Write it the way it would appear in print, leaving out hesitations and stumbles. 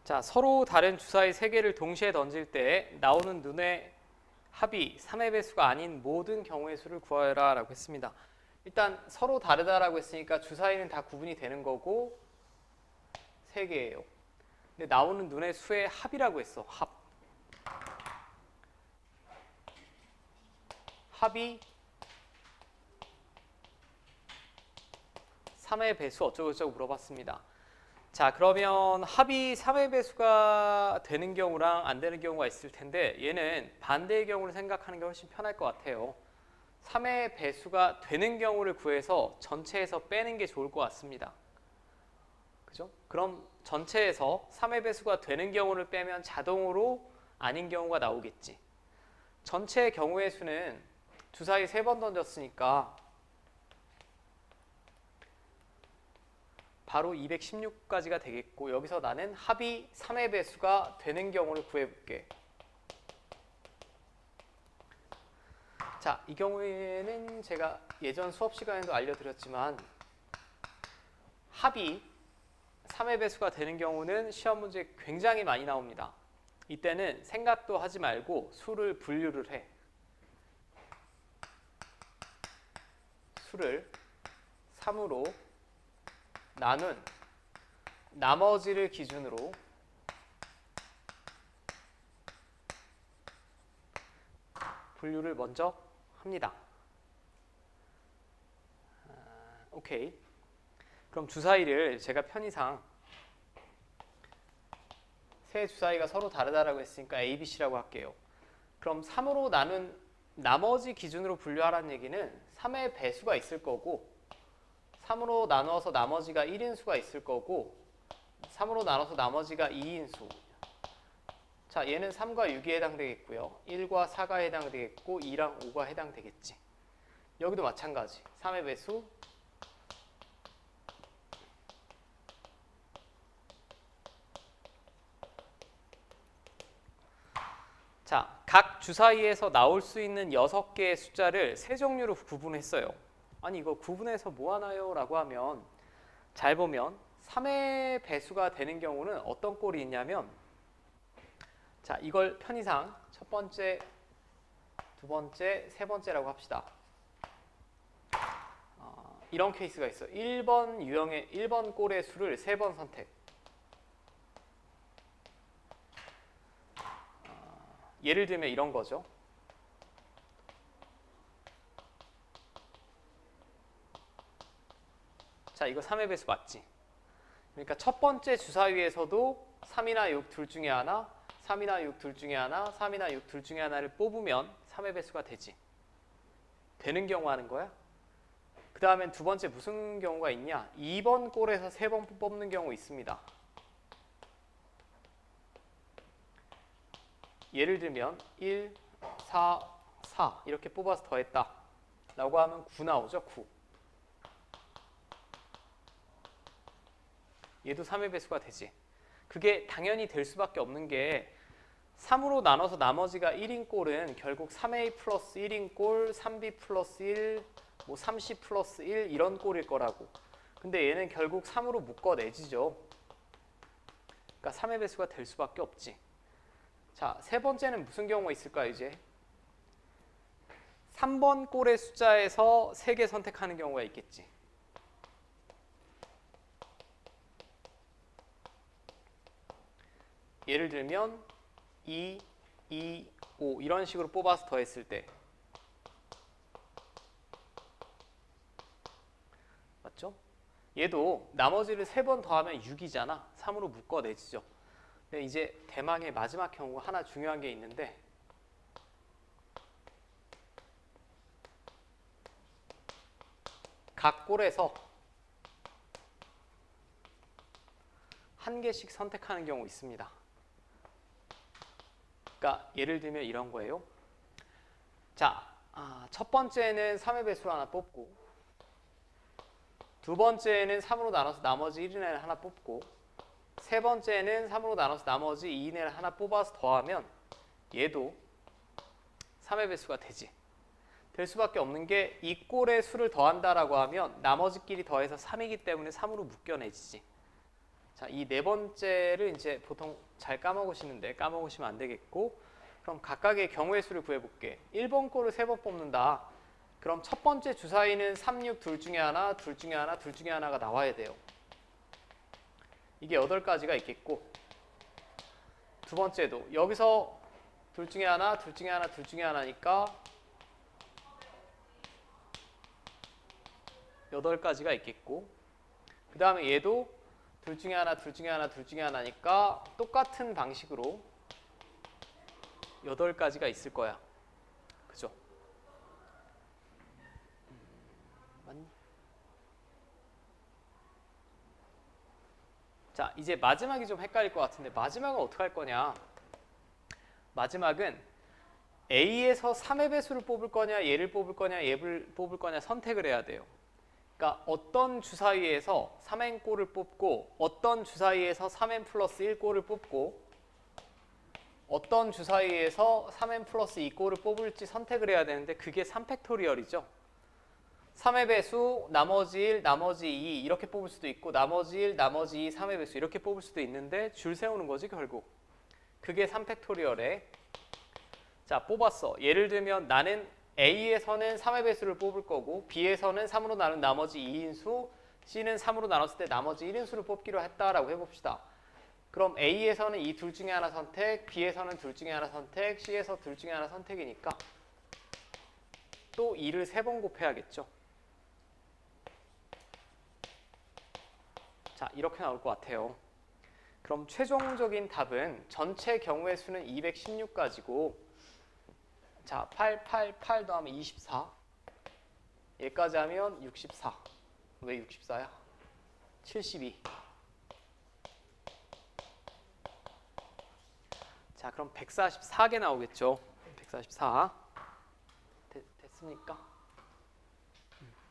자, 서로 다른 주사위 3개를 동시에 던질 때 나오는 눈의 합이 3의 배수가 아닌 모든 경우의 수를 구하여라 라고 했습니다. 일단 서로 다르다라고 했으니까 주사위는 다 구분이 되는 거고 3개예요. 근데 나오는 눈의 수의 합이라고 했어. 합이 3의 배수 어쩌고저쩌고 물어봤습니다. 자, 그러면 합이 3의 배수가 되는 경우랑 안 되는 경우가 있을 텐데 얘는 반대의 경우를 생각하는 게 훨씬 편할 것 같아요. 3의 배수가 되는 경우를 구해서 전체에서 빼는 게 좋을 것 같습니다. 그죠? 그럼 전체에서 3의 배수가 되는 경우를 빼면 자동으로 아닌 경우가 나오겠지. 전체 경우의 수는 주사위 3번 던졌으니까 바로 216까지가 되겠고, 여기서 나는 합이 3의 배수가 되는 경우를 구해볼게. 자, 이 경우에는 제가 예전 수업 시간에도 알려드렸지만 합이 3의 배수가 되는 경우는 시험 문제에 굉장히 많이 나옵니다. 이때는 생각도 하지 말고 수를 분류를 해. 수를 3으로 나눈 나머지를 기준으로 분류를 먼저 합니다. 오케이. 그럼 주사위를 제가 편의상 세 주사위가 서로 다르다라고 했으니까 A, B, C라고 할게요. 그럼 3으로 나눈 나머지 기준으로 분류하라는 얘기는 3의 배수가 있을 거고 3으로 나눠서 나머지가 1인수가 있을 거고 3으로 나눠서 나머지가 2인수. 자, 얘는 3과 6이 해당되겠고요. 1과 4가 해당되겠고 2랑 5가 해당되겠지. 여기도 마찬가지. 3의 배수 자, 각 주사위에서 나올 수 있는 6개의 숫자를 세 종류로 구분했어요. 아니 이거 구분해서 뭐 하나요? 라고 하면 잘 보면 3의 배수가 되는 경우는 어떤 꼴이 있냐면 자, 이걸 편의상 첫 번째, 두 번째, 세 번째라고 합시다. 이런 케이스가 있어. 1번 유형의 1번 꼴의 수를 3번 선택. 예를 들면 이런 거죠. 자, 이거 3의 배수 맞지? 그러니까 첫 번째 주사위에서도 3이나 6 둘 중에 하나, 3이나 6 둘 중에 하나, 3이나 6 둘 중에 하나를 뽑으면 3의 배수가 되지. 되는 경우 하는 거야. 그 다음엔 두 번째 무슨 경우가 있냐? 2번 꼴에서 3번 뽑는 경우 있습니다. 예를 들면 1, 4, 4 이렇게 뽑아서 더했다 라고 하면 9 나오죠. 9. 얘도 3의 배수가 되지. 그게 당연히 될 수밖에 없는 게 3으로 나눠서 나머지가 1인 꼴은 결국 3a 플러스 1인 꼴, 3b 플러스 1, 뭐 3c 플러스 1 이런 꼴일 거라고. 근데 얘는 결국 3으로 묶어내지죠. 그러니까 3의 배수가 될 수밖에 없지. 자, 세 번째는 무슨 경우가 있을까요, 이제? 3번 꼴의 숫자에서 3개 선택하는 경우가 있겠지. 예를 들면 2, 2, 5 이런 식으로 뽑아서 더했을 때 맞죠? 얘도 나머지를 3번 더하면 6이잖아. 3으로 묶어내지죠. 근데 이제 대망의 마지막 경우 하나 중요한 게 있는데 각 꼴에서 한 개씩 선택하는 경우 있습니다. 그러니까 예를 들면 이런 거예요. 자, 첫 번째는 3의 배수를 하나 뽑고 두 번째는 3으로 나눠서 나머지 1인을 하나 뽑고 세 번째는 3으로 나눠서 나머지 2인을 하나 뽑아서 더하면 얘도 3의 배수가 되지. 될 수밖에 없는 게 이 꼴의 수를 더한다라고 하면 나머지끼리 더해서 3이기 때문에 3으로 묶여내지지. 자, 이 네 번째를 이제 보통 잘 까먹으시는데 까먹으시면 안 되겠고, 그럼 각각의 경우의 수를 구해볼게. 1번 거를 3번 뽑는다. 그럼 첫 번째 주사위는 3, 6 둘 중에 하나, 둘 중에 하나, 둘 중에 하나가 나와야 돼요. 이게 8가지가 있겠고, 두 번째도 여기서 둘 중에 하나, 둘 중에 하나, 둘 중에 하나니까 8가지가 있겠고, 그 다음에 얘도 둘 중에 하나, 둘 중에 하나, 둘 중에 하나니까 똑같은 방식으로 8가지가 있을 거야. 그죠? 맞니? 자, 이제 마지막이 좀 헷갈릴 것 같은데 마지막은 어떻게 할 거냐? 마지막은 A에서 3의 배수를 뽑을 거냐, 얘를 뽑을 거냐, 얘를 뽑을 거냐 선택을 해야 돼요. 그러니까 어떤 주사위에서 3n꼴을 뽑고 어떤 주사위에서 3n 플러스 1꼴을 뽑고 어떤 주사위에서 3n 플러스 2꼴을 뽑을지 선택을 해야 되는데 그게 3팩토리얼이죠. 3의 배수, 나머지 1, 나머지 2 이렇게 뽑을 수도 있고 나머지 1, 나머지 2, 3의 배수 이렇게 뽑을 수도 있는데 줄 세우는 거지 결국. 그게 3팩토리얼에 자 뽑았어. 예를 들면 나는 A에서는 3의 배수를 뽑을 거고 B에서는 3으로 나눈 나머지 2인수, C는 3으로 나눴을 때 나머지 1인수를 뽑기로 했다라고 해봅시다. 그럼 A에서는 이 둘 중에 하나 선택, B에서는 둘 중에 하나 선택, C에서 둘 중에 하나 선택이니까 또 2를 3번 곱해야겠죠. 자, 이렇게 나올 것 같아요. 그럼 최종적인 답은 전체 경우의 수는 216가지고 자, 8, 8, 8 더하면 24 얘까지 하면 64 왜 64야? 72 자, 그럼 144개 나오겠죠. 144 됐습니까?